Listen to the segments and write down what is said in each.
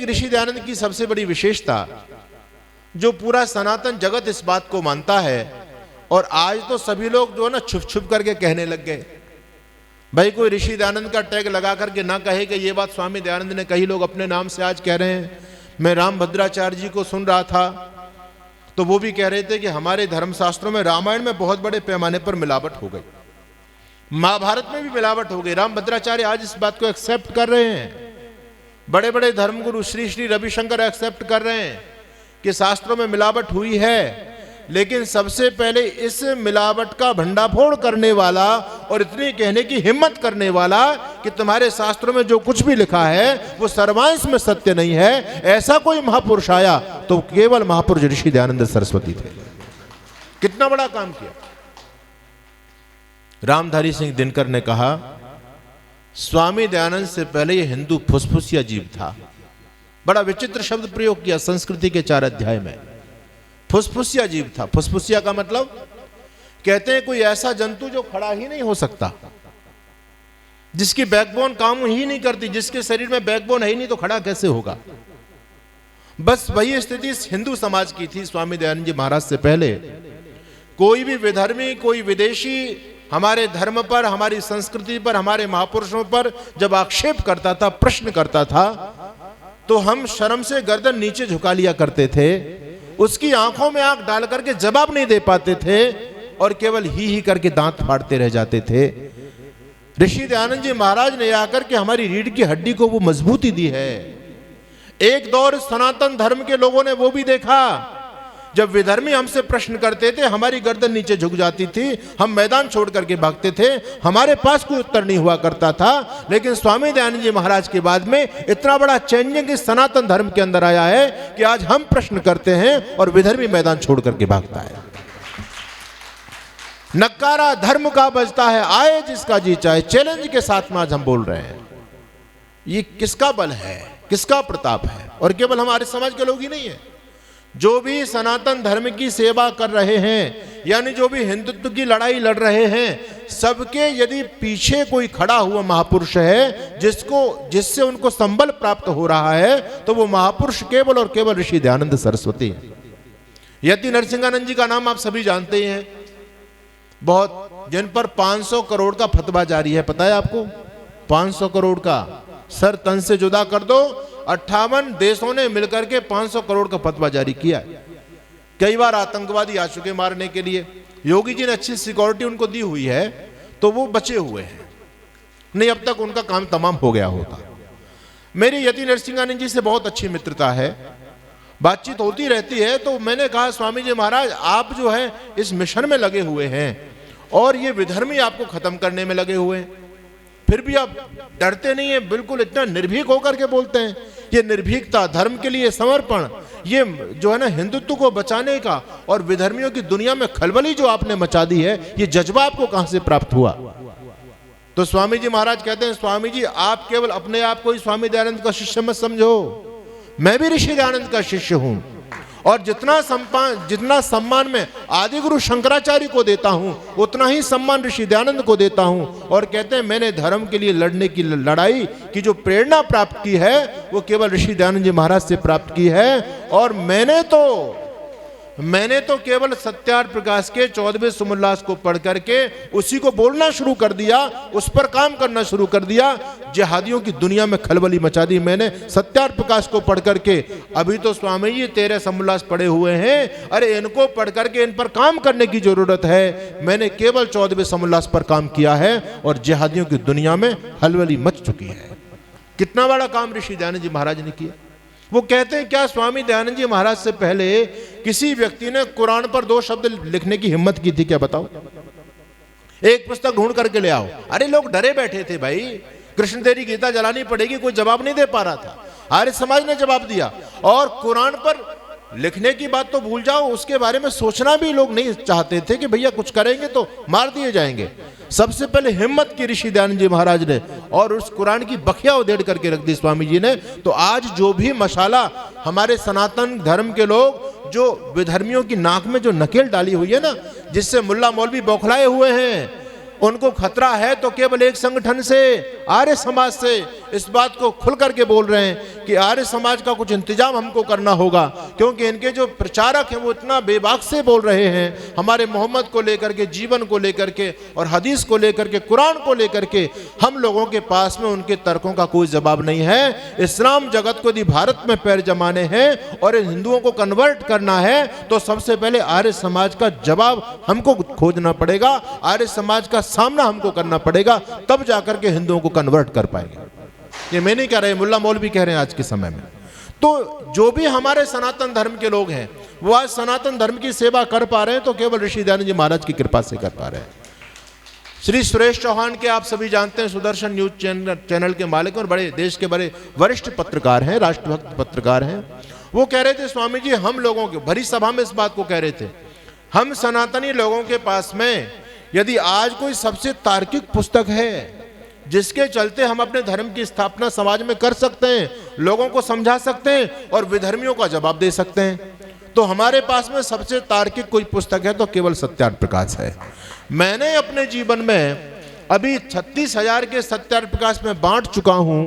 ऋषि दयानंद की सबसे बड़ी विशेषता, जो पूरा सनातन जगत इस बात को मानता है, और आज तो सभी लोग जो है ना छुप छुप करके कहने लग गए। भाई कोई ऋषि दयानंद का टैग लगा करके ना कहे कि ये बात स्वामी दयानंद ने कही, लोग अपने नाम से आज कह रहे हैं। मैं रामभद्राचार्य जी को सुन रहा था तो वो भी कह रहे थे कि हमारे धर्मशास्त्रों में, रामायण में बहुत बड़े पैमाने पर मिलावट हो गई, महाभारत में भी मिलावट हो गई। रामभद्राचार्य आज इस बात को एक्सेप्ट कर रहे हैं, बड़े बड़े धर्मगुरु श्री श्री रविशंकर एक्सेप्ट कर रहे हैं कि शास्त्रों में मिलावट हुई है। लेकिन सबसे पहले इस मिलावट का भंडाफोड़ करने वाला और इतनी कहने की हिम्मत करने वाला कि तुम्हारे शास्त्रों में जो कुछ भी लिखा है वो सर्वांश में सत्य नहीं है, ऐसा कोई महापुरुष आया तो केवल महापुरुष ऋषि दयानंद सरस्वती थे। कितना बड़ा काम किया। रामधारी सिंह दिनकर ने कहा, स्वामी दयानंद से पहले ये हिंदू फुसफुसिया जीव था। बड़ा विचित्र शब्द प्रयोग किया संस्कृति के 4 अध्याय में। फुसफुसिया जीव था। फुसफुसिया का मतलब, कहते हैं कोई ऐसा जंतु जो खड़ा ही नहीं हो सकता, जिसकी बैकबोन काम ही नहीं करती, जिसके शरीर में बैकबोन है ही नहीं तो खड़ा कैसे होगा। बस वही स्थिति हिंदू समाज की थी स्वामी दयानंद जी महाराज से पहले। कोई भी विधर्मी, कोई विदेशी हमारे धर्म पर, हमारी संस्कृति पर, हमारे महापुरुषों पर जब आक्षेप करता था, प्रश्न करता था, तो हम शर्म से गर्दन नीचे झुका लिया करते थे, उसकी आंखों में आंख डाल करके जवाब नहीं दे पाते थे और केवल ही करके दांत फाड़ते रह जाते थे। ऋषि दयानंद जी महाराज ने आकर के हमारी रीढ़ की हड्डी को वो मजबूती दी है। एक दौर सनातन धर्म के लोगों ने वो भी देखा, जब विधर्मी हमसे प्रश्न करते थे हमारी गर्दन नीचे झुक जाती थी, हम मैदान छोड़ करके भागते थे, हमारे पास कोई उत्तर नहीं हुआ करता था। लेकिन स्वामी दयानंद जी महाराज के बाद में इतना बड़ा चेंजिंग इस सनातन धर्म के अंदर आया है कि आज हम प्रश्न करते हैं और विधर्मी मैदान छोड़ करके भागता है। नक्कारा धर्म का बजता है, आए जिसका जी चाहे, चैलेंज के साथ में आज हम बोल रहे हैं। ये किसका बल है, किसका प्रताप है? और केवल हमारे समाज के लोग ही नहीं है, जो भी सनातन धर्म की सेवा कर रहे हैं, यानी जो भी हिंदुत्व की लड़ाई लड़ रहे हैं, सबके यदि पीछे कोई खड़ा हुआ महापुरुष है जिससे उनको संबल प्राप्त हो रहा है, तो वो महापुरुष केवल और केवल ऋषि दयानंद सरस्वती हैं। यति नरसिंहानंद जी का नाम आप सभी जानते हैं, बहुत, जिन पर 500 करोड़ का फतवा जारी है। पता है आपको? 500 करोड़ का, सर तन से जुदा कर दो, 58 देशों ने मिलकर के 500 करोड़ का फतवा जारी किया। कई बार आतंकवादी आ चुके मारने के लिए, योगी जी ने अच्छी सिक्योरिटी उनको दी हुई है तो वो बचे हुए हैं, नहीं अब तक उनका काम तमाम हो गया होता। मेरी यति नरसिंहानंद जी से बहुत अच्छी मित्रता है, बातचीत होती रहती है। तो मैंने कहा, स्वामी जी महाराज आप जो है इस मिशन में लगे हुए हैं और ये विधर्मी आपको खत्म करने में लगे हुए हैं, फिर भी आप डरते नहीं है, बिल्कुल इतना निर्भीक होकर के बोलते हैं। ये निर्भीकता, धर्म के लिए समर्पण, ये जो है ना हिंदुत्व को बचाने का और विधर्मियों की दुनिया में खलबली जो आपने मचा दी है, ये जज्बा आपको कहां से प्राप्त हुआ? तो स्वामी जी महाराज कहते हैं, स्वामी जी आप केवल अपने आप को ही स्वामी दयानंद का शिष्य मत समझो, मैं भी ऋषि दयानंद का शिष्य हूं, और जितना सम्मान मैं आदि गुरु शंकराचार्य को देता हूं, उतना ही सम्मान ऋषि दयानंद को देता हूं। और कहते हैं मैंने धर्म के लिए लड़ने की लड़ाई की जो प्रेरणा प्राप्त की है वो केवल ऋषि दयानंद जी महाराज से प्राप्त की है। और मैंने तो केवल सत्यार्थ प्रकाश के 14वें सुमोल्लास को पढ़ करके उसी को बोलना शुरू कर दिया, उस पर काम करना शुरू कर दिया। जिहादियों की दुनिया में खलबली मचा दी मैंने सत्यार्थ प्रकाश को पढ़ करके। अभी तो स्वामी जी 13 सुमोल्लास पढ़े हुए हैं, अरे इनको पढ़ करके इन पर काम करने की जरूरत है। मैंने केवल 14वें सुमोल्लास पर काम किया है और जिहादियों की दुनिया में खलबली मच चुकी है। कितना बड़ा काम ऋषि दयानंद जी महाराज ने किया। वो कहते हैं, क्या स्वामी दयानंद जी महाराज से पहले किसी व्यक्ति ने कुरान पर 2 शब्द लिखने की हिम्मत की थी? क्या बताओ? एक पुस्तक ढूंढ करके ले आओ। अरे लोग डरे बैठे थे, भाई कृष्ण तेरी गीता जलानी पड़ेगी, कोई जवाब नहीं दे पा रहा था। आर्य समाज ने जवाब दिया। और कुरान पर लिखने की बात तो भूल जाओ, उसके बारे में सोचना भी लोग नहीं चाहते थे कि भैया कुछ करेंगे तो मार दिए जाएंगे। सबसे पहले हिम्मत की ऋषि दयानंद जी महाराज ने और उस कुरान की बखिया उधेड़ करके रख दी स्वामी जी ने। तो आज जो भी मशाला हमारे सनातन धर्म के लोग जो विधर्मियों की नाक में जो नकेल डाली हुई है ना, जिससे मुल्ला मौलवी बौखलाए हुए हैं, उनको खतरा है तो केवल एक संगठन से, आर्य समाज से इस बात को खुल करके बोल रहे हैं कि आर्य समाज का कुछ इंतजाम हमको करना होगा, क्योंकि इनके जो प्रचारक हैं वो इतना बेबाक से बोल रहे हैं हमारे मोहम्मद को लेकर के, जीवन को लेकर के और हदीस को लेकर के, कुरान को लेकर के। हम लोगों के पास में उनके तर्कों का कोई जवाब नहीं है। इस्लाम जगत को यदि भारत में पैर जमाने हैं और इन हिंदुओं को कन्वर्ट करना है तो सबसे पहले आर्य समाज का जवाब हमको खोजना पड़ेगा, आर्य समाज का सामना हमको करना पड़ेगा, तब जाकर के हिंदुओं को कन्वर्ट कर पाएंगे। ये मैं नहीं कह रहे, मुल्ला मौलवी कह रहे हैं आज के समय में। तो जो भी हमारे सनातन धर्म के लोग हैं वो आज सनातन धर्म की सेवा कर पा रहे हैं तो केवल ऋषि दयानंद जी महाराज की कृपा से कर पा रहे हैं। श्री सुरेश चौहान के आप सभी जानते हैं, सुदर्शन न्यूज चैनल के मालिक और बड़े देश के बड़े वरिष्ठ पत्रकार हैं, राष्ट्रभक्त पत्रकार हैं। वो कह रहे थे स्वामी जी, हम लोगों के भरी सभा में इस बात को कह रहे थे, हम सनातनी लोगों के पास में यदि आज कोई सबसे तार्किक पुस्तक है जिसके चलते हम अपने धर्म की स्थापना समाज में कर सकते हैं, लोगों को समझा सकते हैं और विधर्मियों का जवाब दे सकते हैं, तो हमारे पास में सबसे तार्किक कोई पुस्तक है तो केवल सत्यार्थ प्रकाश है। मैंने अपने जीवन में अभी 36,000 के सत्यार्थ प्रकाश में बांट चुका हूं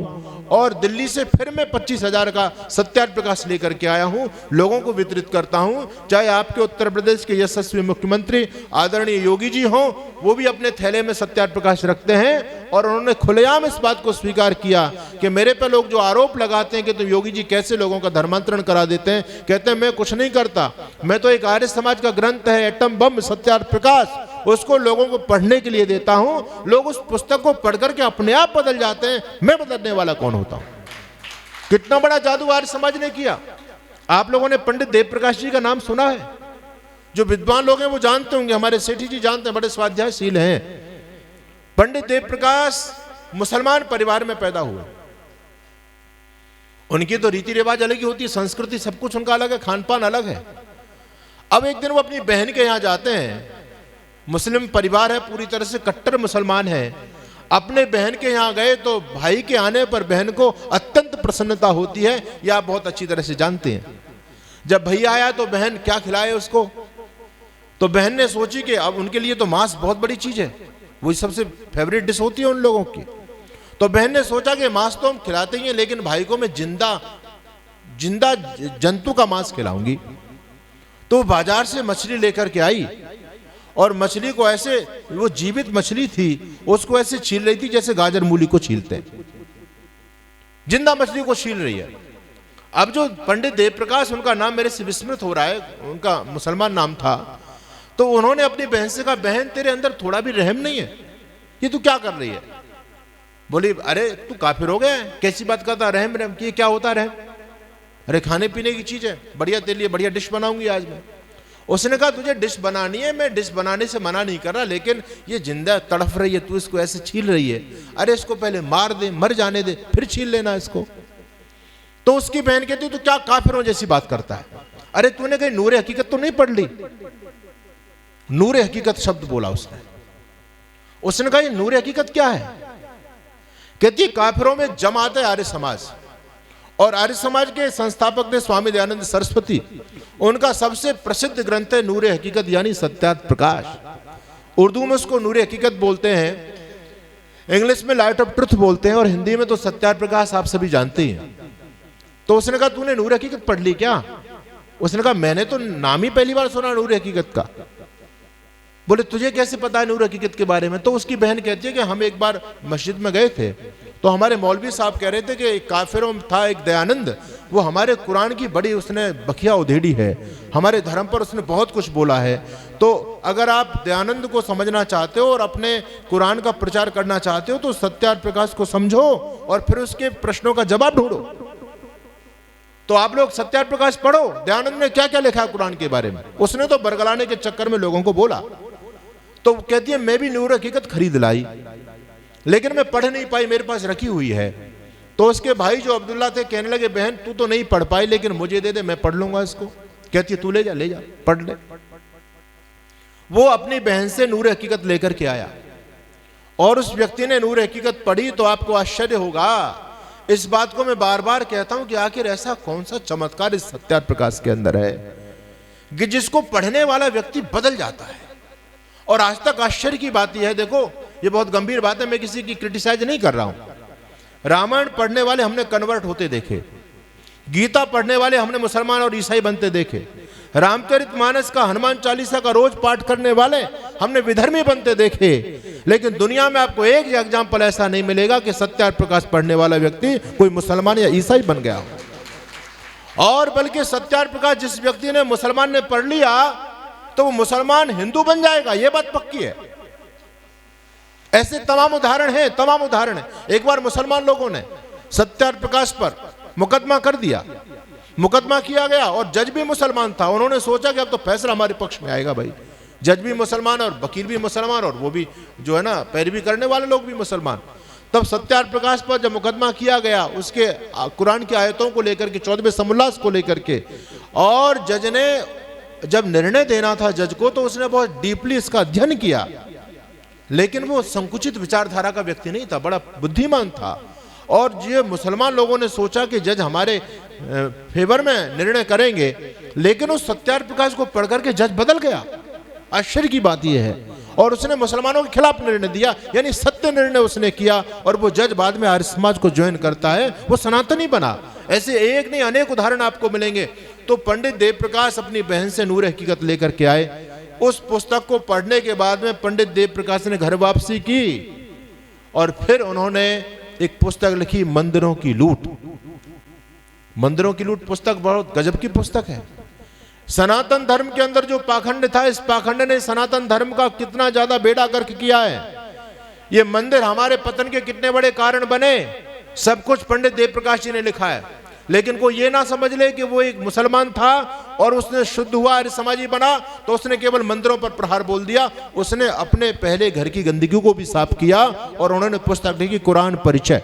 और दिल्ली से फिर मैं 25,000 का सत्यार्थ प्रकाश लेकर के आया हूं, लोगों को वितरित करता हूं। चाहे आपके उत्तर प्रदेश के यशस्वी मुख्यमंत्री आदरणीय योगी जी हों, वो भी अपने थैले में सत्यार्थ प्रकाश रखते हैं और उन्होंने खुलेआम इस बात को स्वीकार किया कि मेरे पे लोग जो आरोप लगाते हैं कि तुम योगी जी कैसे लोगों का धर्मांतरण करा देते हैं, कहते हैं मैं कुछ नहीं करता, मैं तो एक आर्य समाज का ग्रंथ है एटम बम सत्यार्थ प्रकाश, उसको लोगों को पढ़ने के लिए देता हूं, लोग उस पुस्तक को पढ़ करके अपने आप बदल जाते हैं, मैं बदलने वाला कौन होता हूं। कितना बड़ा जादू आर्य समाज ने किया। आप लोगों ने पंडित देव प्रकाश जी का नाम सुना है, जो विद्वान लोग हैं वो जानते होंगे, हमारे सेठी जी जानते हैं, बड़े स्वाध्यायशील हैं। पंडित देव प्रकाश मुसलमान परिवार में पैदा हुए, उनकी तो रीति रिवाज अलग ही होती है, संस्कृति सब कुछ उनका अलग है, खान पान अलग है। अब एक दिन वो अपनी बहन के यहां जाते हैं, मुस्लिम परिवार है, पूरी तरह से कट्टर मुसलमान है, अपने बहन के यहाँ गए तो भाई के आने पर बहन को अत्यंत प्रसन्नता होती है, यह आप बहुत अच्छी तरह से जानते हैं। जब भैया आया तो बहन क्या खिलाए उसको, तो बहन ने सोची कि अब उनके लिए तो मांस बहुत बड़ी चीज है, वही सबसे फेवरेट डिश होती है उन लोगों की। तो बहन ने सोचा कि मांस तो हम खिलाते ही हैं, लेकिन भाई को मैं जिंदा जंतु का मांस खिलाऊंगी। तो बाजार से मछली लेकर के आई और मछली को ऐसे, वो जीवित मछली थी, उसको ऐसे छील रही थी जैसे गाजर मूली को छीलते हैं, जिंदा मछली को छील रही है। अब जो पंडित देव प्रकाश, उनका नाम मेरे से विस्मृत हो रहा है, उनका मुसलमान नाम था, तो उन्होंने अपनी बहन से कहा, बहन तेरे अंदर थोड़ा भी रहम नहीं है, ये तू क्या कर रही है? बोली अरे तू काफिर हो गया है, कैसी बात करता, रहम रहम की क्या होता रहम? अरे खाने पीने की चीज है, बढ़िया तेरे लिए बढ़िया डिश बनाऊंगी आज मैं। उसने कहा तुझे डिश बनानी है, मैं डिश बनाने से मना नहीं कर रहा, लेकिन ये जिंदा तड़फ रही है, तू इसको ऐसे छील रही है, अरे इसको पहले मार दे, मर जाने दे, फिर छील लेना इसको। तो उसकी बहन कहती तू क्या काफिरों जैसी बात करता है? अरे तूने कहीं नूरे हकीकत तो नहीं पढ़ ली? नूरे हकीकत शब्द बोला उसने। उसने कहा ये नूरे हकीकत क्या है? कहती काफिरों में जमात है आर्य समाज, और आर्य समाज के संस्थापक थे स्वामी दयानंद सरस्वती, उनका सबसे प्रसिद्ध ग्रंथ है नूरे हकीकत यानी सत्यार्थ प्रकाश। उर्दू में उसको नूरे हकीकत बोलते हैं, इंग्लिश में लाइट ऑफ ट्रुथ बोलते हैं, और हिंदी में तो सत्यार्थ प्रकाश आप सभी जानते हैं। तो उसने कहा तूने नूरे हकीकत पढ़ ली क्या? उसने कहा मैंने तो नाम ही पहली बार सुना नूरे हकीकत का। बोले तुझे कैसे पता है नूर हकीकत के बारे में? तो उसकी बहन कहती है कि हम एक बार मस्जिद में गए थे, तो हमारे मौलवी साहब कह रहे थे कि काफिरों में था एक दयानंद, वो हमारे कुरान की बड़ी उसने बखिया उधेड़ी है, हमारे धर्म पर उसने बहुत कुछ बोला है, तो अगर आप दयानंद को समझना चाहते हो और अपने कुरान का प्रचार करना चाहते हो तो सत्यार्थ प्रकाश को समझो और फिर उसके प्रश्नों का जवाब ढूंढो। तो आप लोग सत्यार्थ प्रकाश पढ़ो, दयानंद ने क्या क्या लिखा है कुरान के बारे में। उसने तो बरगलाने के चक्कर में लोगों को बोला। तो कहती है मैं भी नूर हकीकत खरीद लाई, लेकिन मैं पढ़ नहीं पाई, मेरे पास रखी हुई है। तो उसके भाई जो अब्दुल्ला थे कहने लगे बहन तू तो नहीं पढ़ पाई, लेकिन मुझे दे दे, मैं पढ़ लूंगा इसको। कहती है तू ले जा पढ़ ले। वो अपनी बहन से नूर हकीकत लेकर के आया और उस व्यक्ति ने नूर हकीकत पढ़ी। तो आपको आश्चर्य होगा, इस बात को मैं बार बार कहता हूं कि आखिर ऐसा कौन सा चमत्कार इस सत्यार्थ प्रकाश के अंदर है कि जिसको पढ़ने वाला व्यक्ति बदल जाता है और आज तक आश्चर्य की बात यह है, देखो ये बहुत गंभीर बात है, मैं किसी की क्रिटिसाइज नहीं कर रहा हूं। रामायण पढ़ने वाले हमने कन्वर्ट होते देखे, गीता पढ़ने वाले हमने मुसलमान और ईसाई बनते देखे, रामचरितमानस का, हनुमान चालीसा का रोज पाठ करने वाले हमने विधर्मी बनते देखे। लेकिन दुनिया में आपको एक एग्जाम्पल ऐसा नहीं मिलेगा कि सत्यार्थ प्रकाश पढ़ने वाला व्यक्ति कोई मुसलमान या ईसाई बन गया हो। और बल्कि सत्यार्थ प्रकाश जिस व्यक्ति ने, मुसलमान ने पढ़ लिया तो वो मुसलमान हिंदू बन जाएगा, ये बात पक्की है। ऐसे तमाम उदाहरण हैं, तमाम उदाहरण हैं। एक बार मुसलमान लोगों ने सत्यार्थ प्रकाश पर मुकदमा कर दिया, मुकदमा किया गया और जज भी मुसलमान था। उन्होंने सोचा कि अब तो फैसला हमारे पक्ष में आएगा भाई, जज भी मुसलमान और वकील भी मुसलमान और वो भी जो है ना पैरवी करने वाले लोग भी मुसलमान। तब सत्यार्थ प्रकाश पर जब मुकदमा किया गया, उसके कुरान की आयतों को लेकर के, 14वें समुल्लास को लेकर के, और जज ने जब निर्णय देना था जज को, तो उसने बहुत डीपली इसका अध्ययन किया। लेकिन वो संकुचित विचारधारा का व्यक्ति नहीं था, बड़ा बुद्धिमान था। और ये मुसलमान लोगों ने सोचा कि जज हमारे फेवर में निर्णय करेंगे, लेकिन उस सत्यार्थ प्रकाश को पढ़कर के जज बदल गया। आश्चर्य की बात यह है। और उसने मुसलमानों के खिलाफ निर्णय दिया, यानी सत्य निर्णय उसने किया। और वो जज बाद में आर्य समाज को ज्वाइन करता है, वो सनातनी बना। ऐसे एक नहीं अनेक उदाहरण आपको मिलेंगे। तो पंडित देव प्रकाश अपनी बहन से नूर हकीकत लेकर के आए। उस पुस्तक को पढ़ने के बाद में पंडित देव प्रकाश ने घर वापसी की और फिर उन्होंने एक पुस्तक लिखी, मंदिरों की लूट। मंदिरों की लूट पुस्तक बहुत गजब की पुस्तक है। सनातन धर्म के अंदर जो पाखंड था, इस पाखंड ने सनातन धर्म का कितना ज्यादा बेड़ा गर्क किया है। ये मंदिर हमारे पतन के कितने बड़े कारण बने, सब कुछ पंडित देव प्रकाश जी ने लिखा है। लेकिन कोई ये ना समझ ले कि वो एक मुसलमान था और उसने शुद्ध हुआ, आर्य समाजी बना, तो उसने केवल मंदिरों पर प्रहार बोल दिया। उसने अपने पहले घर की गंदगी को भी साफ किया और उन्होंने पुस्तक लिखी, कुरान परिचय।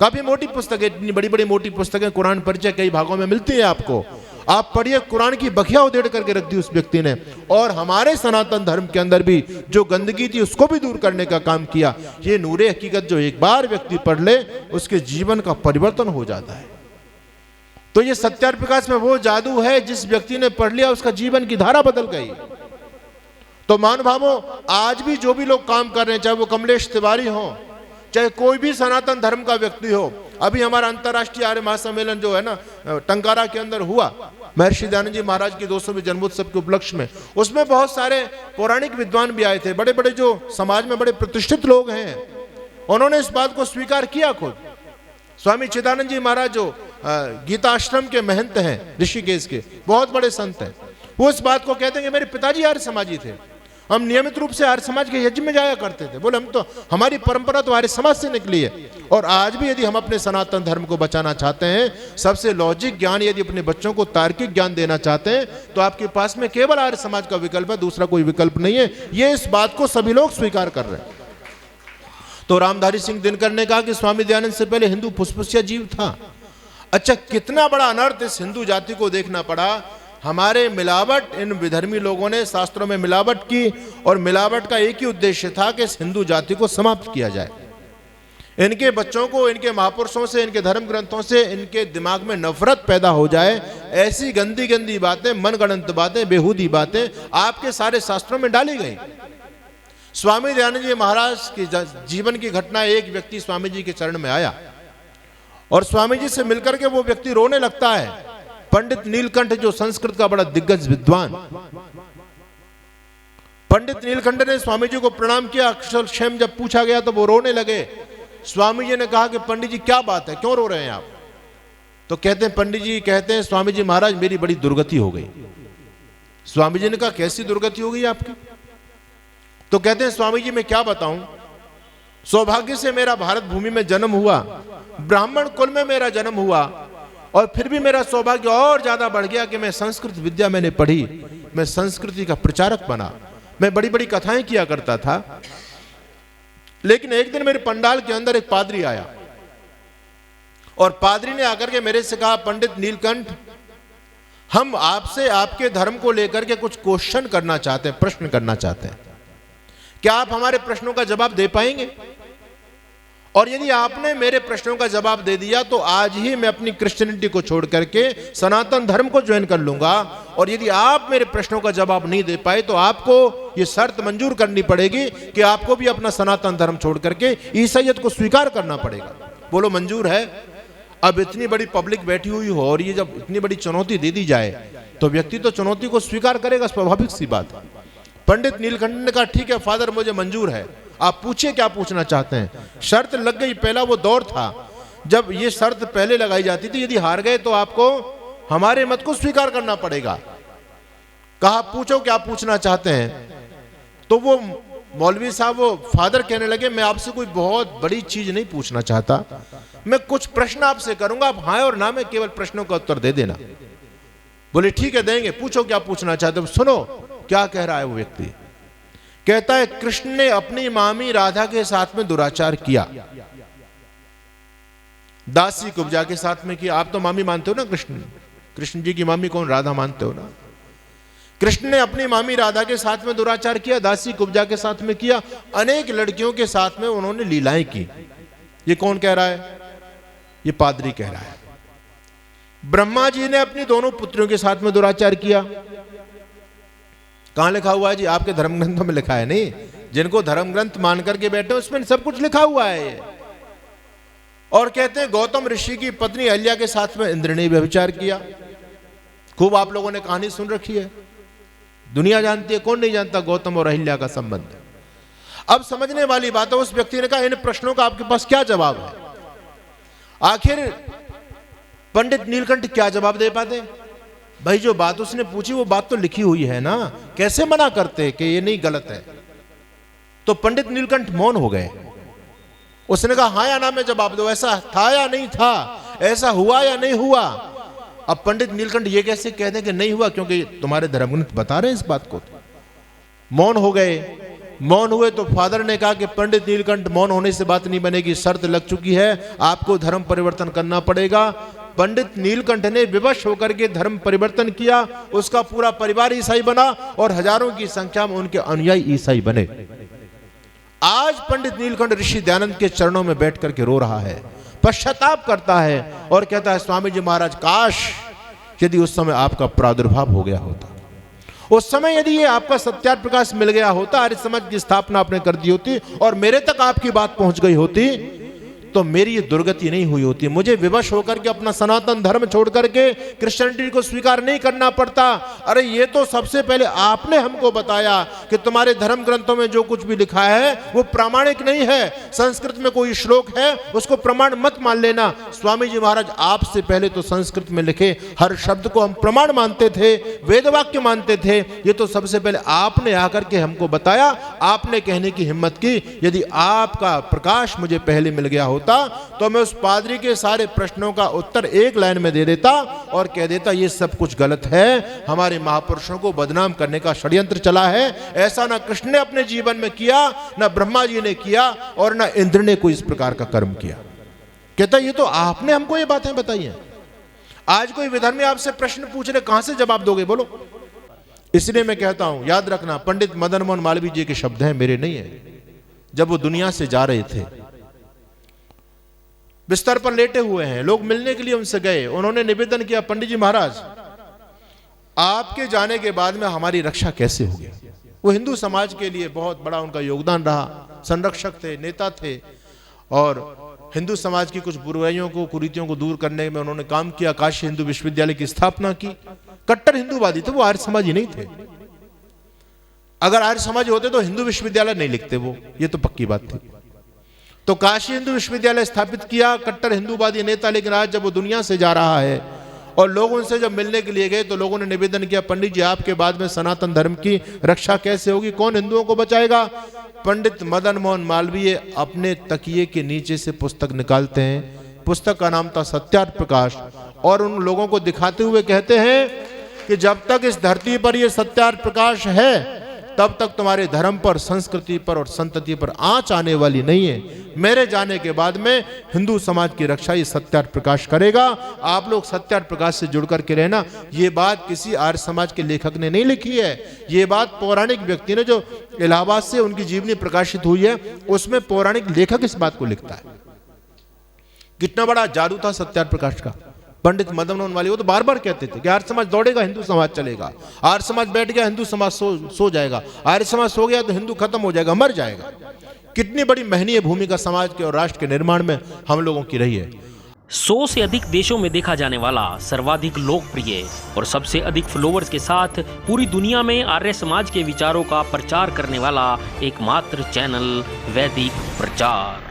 काफी मोटी पुस्तक है, इतनी बड़ी बड़ी मोटी पुस्तकें कुरान परिचय कई भागों में मिलती है आपको। आप पढ़िए, कुरान की बखिया उधेड़ करके रख दी उस व्यक्ति ने। और हमारे सनातन धर्म के अंदर भी जो गंदगी थी उसको भी दूर करने का काम किया। ये नूरे हकीकत जो एक बार व्यक्ति पढ़ ले, उसके जीवन का परिवर्तन हो जाता है। तो ये सत्यार्थ प्रकाश में वो जादू है, जिस व्यक्ति ने पढ़ लिया उसका जीवन की धारा बदल गई। तो महानुभावों, आज भी जो भी लोग काम कर रहे हैं, चाहे वो कमलेश तिवारी हो, चाहे कोई भी सनातन धर्म का व्यक्ति हो। अभी हमारा अंतर्राष्ट्रीय आर्य महासम्मेलन जो है ना टंकारा के अंदर हुआ, महर्षि दयानंद जी महाराज के 200वें जन्मोत्सव के उपलक्ष्य में, उसमें बहुत सारे पौराणिक विद्वान भी आए थे। बड़े बड़े जो समाज में बड़े प्रतिष्ठित लोग हैं, उन्होंने इस बात को स्वीकार किया खुद। स्वामी चिदानंद जी महाराज जो गीता आश्रम के महंत हैं, ऋषिकेश के बहुत बड़े संत हैं, वो इस बात को कहते हैं कि मेरे पिताजी आर्य समाजी थे, हम नियमित रूप से आर्य समाज के यज्ञ में जाया करते थे। बोले हम तो, हमारी परंपरा तो आर्य समाज से निकली है। और आज भी यदि हम अपने सनातन धर्म को बचाना चाहते हैं, सबसे लॉजिक ज्ञान यदि अपने बच्चों को तार्किक ज्ञान देना चाहते हैं, तो आपके पास में केवल आर्य समाज का विकल्प है, दूसरा कोई विकल्प नहीं है। ये इस बात को सभी लोग स्वीकार कर रहे हैं। तो रामधारी सिंह दिनकर ने कहा कि स्वामी दयानंद से पहले हिंदू फुसफुसिया जीव था। अच्छा, कितना बड़ा अनर्थ इस हिंदू जाति को देखना पड़ा। हमारे मिलावट, इन विधर्मी लोगों ने शास्त्रों में मिलावट की, और मिलावट का एक ही उद्देश्य था कि इस हिंदू जाति को समाप्त किया जाए। इनके बच्चों को इनके महापुरुषों से, इनके धर्म ग्रंथों से, इनके दिमाग में नफरत पैदा हो जाए। ऐसी गंदी गंदी बातें, मनगढ़ंत बातें, बेहूदी बातें आपके सारे शास्त्रों में डाली गई। स्वामी दयानंद जी महाराज की जीवन की घटना, एक व्यक्ति स्वामी जी के चरण में आया और स्वामी जी से मिलकर के वो व्यक्ति रोने लगता है। पंडित नीलकंठ, जो संस्कृत का बड़ा दिग्गज विद्वान, पंडित नीलकंठ ने स्वामी जी को प्रणाम किया। अक्षर क्षेम जब पूछा गया तो वो रोने लगे। स्वामी जी ने कहा कि पंडित जी क्या बात है, क्यों रो रहे हैं आप? तो कहते हैं, पंडित जी कहते हैं, स्वामी जी महाराज मेरी बड़ी दुर्गति हो गई। स्वामी जी ने कहा, कैसी दुर्गति हो गई आपकी? तो कहते हैं, स्वामी जी मैं क्या बताऊं, सौभाग्य से मेरा भारत भूमि में जन्म हुआ, ब्राह्मण कुल में मेरा जन्म हुआ, और फिर भी मेरा सौभाग्य और ज्यादा बढ़ गया कि मैं संस्कृत विद्या मैंने पढ़ी, मैं संस्कृति का प्रचारक बना, मैं बड़ी बड़ी कथाएं किया करता था। लेकिन एक दिन मेरे पंडाल के अंदर एक पादरी आया और पादरी ने आकर के मेरे से कहा, पंडित नीलकंठ, हम आपसे आपके धर्म को लेकर के कुछ क्वेश्चन करना चाहते हैं, प्रश्न करना चाहते हैं, क्या आप हमारे प्रश्नों का जवाब दे पाएंगे? और यदि आपने मेरे प्रश्नों का जवाब दे दिया तो आज ही मैं अपनी क्रिश्चियनिटी को छोड़ करके सनातन धर्म को ज्वाइन कर लूंगा। और यदि आप मेरे प्रश्नों का जवाब नहीं दे पाए तो आपको यह शर्त मंजूर करनी पड़ेगी कि आपको भी अपना सनातन धर्म छोड़ करके ईसाईयत को स्वीकार करना पड़ेगा। बोलो मंजूर है? अब इतनी बड़ी पब्लिक बैठी हुई हो और ये जब इतनी बड़ी चुनौती दे दी जाए तो व्यक्ति तो चुनौती को स्वीकार करेगा, स्वाभाविक सी बात है। पंडित नीलकंठ ने कहा ठीक है फादर, मुझे मंजूर है, आप पूछिए क्या पूछना चाहते हैं। शर्त लग गई। पहला वो दौर था जब ये शर्त पहले लगाई जाती थी, यदि हार गए तो आपको हमारे मत को स्वीकार करना पड़ेगा। कहा पूछो क्या पूछना चाहते हैं। तो वो मौलवी साहब, वो फादर कहने लगे मैं आपसे कोई बहुत बड़ी चीज नहीं पूछना चाहता, मैं कुछ प्रश्न आपसे करूंगा, आप हाँ और ना में केवल प्रश्नों का उत्तर दे देना। बोले ठीक है देंगे, पूछो क्या पूछना चाहते हो। सुनो क्या कह रहा है वो व्यक्ति। कहता है कृष्ण ने अपनी मामी राधा के साथ में दुराचार किया, दासी कुब्जा के साथ में किया। आप तो मामी मानते हो ना कृष्ण जी की मामी कौन? राधा मानते हो ना। कृष्ण ने अपनी मामी राधा के साथ में दुराचार किया, दासी कुब्जा के साथ में किया, अनेक लड़कियों के साथ में उन्होंने लीलाएं की। ये कौन कह रहा है? ये पादरी कह रहा है। ब्रह्मा जी ने अपनी दोनों पुत्रियों के साथ में दुराचार किया। कहां लिखा हुआ है जी? आपके धर्म ग्रंथों में लिखा है? नहीं, जिनको धर्म ग्रंथ मान करके बैठे उसमें सब कुछ लिखा हुआ है ये। और कहते हैं गौतम ऋषि की पत्नी अहल्या के साथ में इंद्र ने व्यभिचार किया। खूब आप लोगों ने कहानी सुन रखी है, दुनिया जानती है, कौन नहीं जानता गौतम और अहल्या का संबंध। अब समझने वाली बात है, उस व्यक्ति ने कहा इन प्रश्नों का आपके पास क्या जवाब है? आखिर पंडित नीलकंठ क्या जवाब दे पाते? भाई जो बात उसने पूछी वो बात तो लिखी हुई है ना, कैसे मना करते कि ये नहीं गलत है। तो पंडित नीलकंठ मौन हो गए। उसने कहा हाँ या ना में जवाब दो, ऐसा था या नहीं था, ऐसा हुआ या नहीं हुआ। अब पंडित नीलकंठ ये कैसे कह दें कि नहीं हुआ, क्योंकि तुम्हारे धर्मग्रंथ बता रहे हैं इस बात को। मौन हो गए। मौन हुए तो फादर ने कहा कि पंडित नीलकंठ मौन होने से बात नहीं बनेगी, शर्त लग चुकी है, आपको धर्म परिवर्तन करना पड़ेगा। पंडित नीलकंठ ने विवश होकर के धर्म परिवर्तन किया, उसका पूरा परिवार ईसाई बना और हजारों की संख्या में उनके अनुयायी ईसाई बने। आज पंडित नीलकंठ ऋषि दयानंद के चरणों में बैठ करके रो रहा है, पश्चाताप करता है और कहता है स्वामी जी महाराज काश यदि उस समय आपका प्रादुर्भाव हो गया होता, उस समय यदि ये आपका सत्यार्थ प्रकाश मिल गया होता, आर्य समाज की स्थापना आपने कर दी होती और मेरे तक आपकी बात पहुंच गई होती तो मेरी ये दुर्गति नहीं हुई होती। मुझे विवश होकर के अपना सनातन धर्म छोड़ करके क्रिश्चियनिटी को स्वीकार नहीं करना पड़ता। अरे ये तो सबसे पहले आपने हमको बताया कि तुम्हारे धर्म ग्रंथों में जो कुछ भी लिखा है वो प्रामाणिक नहीं है। संस्कृत में कोई श्लोक है उसको प्रमाण मत मान लेना। स्वामी जी महाराज आपसे पहले तो संस्कृत में लिखे हर शब्द को हम प्रमाण मानते थे, वेद वाक्य मानते थे। ये तो सबसे पहले आपने आकर के हमको बताया, आपने कहने की हिम्मत की। यदि आपका प्रकाश मुझे पहले मिल गया होता तो मैं उस पादरी के सारे प्रश्नों का उत्तर एक लाइन में दे देता और कह देता ये सब कुछ गलत है, हमारे महापुरुषों को बदनाम करने का षड्यंत्र चला है। ऐसा ना कृष्ण ने अपने जीवन में किया, ना ब्रह्मा जी ने किया और ना इंद्र ने कोई इस प्रकार का कर्म किया। कहता ये तो आपने हमको ये बातें बताई हैं। आज कोई विधर्मी आपसे प्रश्न पूछ रहे, कहां से जवाब दोगे बोलो? इसलिए मैं कहता हूं याद रखना, पंडित मदन मोहन मालवीय जी के शब्द हैं, मेरे नहीं है। जब वो दुनिया से जा रहे थे, बिस्तर पर लेटे हुए हैं, लोग मिलने के लिए उनसे गए, उन्होंने निवेदन किया पंडित जी महाराज आपके जाने के बाद में हमारी रक्षा कैसे होगी? वो हिंदू समाज के लिए बहुत बड़ा उनका योगदान रहा, संरक्षक थे, नेता थे और हिंदू समाज की कुछ बुराइयों को, कुरीतियों को दूर करने में उन्होंने काम किया। काशी हिंदू विश्वविद्यालय की स्थापना की। कट्टर हिंदूवादी थे, वो आर्य समाजी नहीं थे। अगर आर्य समाजी होते तो हिंदू विश्वविद्यालय नहीं लिखते वो, ये तो पक्की बात थी। तो काशी हिंदू विश्वविद्यालय स्थापित किया, कट्टर हिंदूवादी नेता। लेकिन आज जब वो दुनिया से जा रहा है और लोग उनसे जब मिलने के लिए गए तो लोगों ने निवेदन किया पंडित जी आपके बाद में सनातन धर्म की रक्षा कैसे होगी, कौन हिंदुओं को बचाएगा? पंडित मदन मोहन मालवीय अपने तकिए के नीचे से पुस्तक निकालते हैं, पुस्तक का नाम था सत्यार्थ प्रकाश, और उन लोगों को दिखाते हुए कहते हैं कि जब तक इस धरती पर यह सत्यार्थ प्रकाश है तब तक तुम्हारे धर्म पर, संस्कृति पर और संतति पर आंच आने वाली नहीं है। मेरे जाने के बाद में हिंदू समाज की रक्षा ये सत्यार्थ प्रकाश करेगा। आप लोग सत्यार्थ प्रकाश से जुड़ करके रहना। ये बात किसी आर्य समाज के लेखक ने नहीं लिखी है, ये बात पौराणिक व्यक्ति ने, जो इलाहाबाद से उनकी जीवनी प्रकाशित हुई है उसमें पौराणिक लेखक इस बात को लिखता है। कितना बड़ा जादू था सत्याग्रह प्रकाश का। पंडित मदन मोहन मालवीय वो तो बार बार कहते थे कि आर्य समाज दौड़ेगा हिंदू समाज चलेगा, आर्य समाज बैठ गया हिंदू समाज सो जाएगा, आर्य समाज सो गया तो हिंदू खत्म हो जाएगा, मर जाएगा। कितनी बड़ी महनीय भूमिका समाज के और राष्ट्र के निर्माण में हम लोगों की रही है। 100 से अधिक देशों में देखा जाने वाला, सर्वाधिक लोकप्रिय और सबसे अधिक फॉलोअर्स के साथ पूरी दुनिया में आर्य समाज के विचारों का प्रचार करने वाला एकमात्र चैनल वैदिक प्रचार।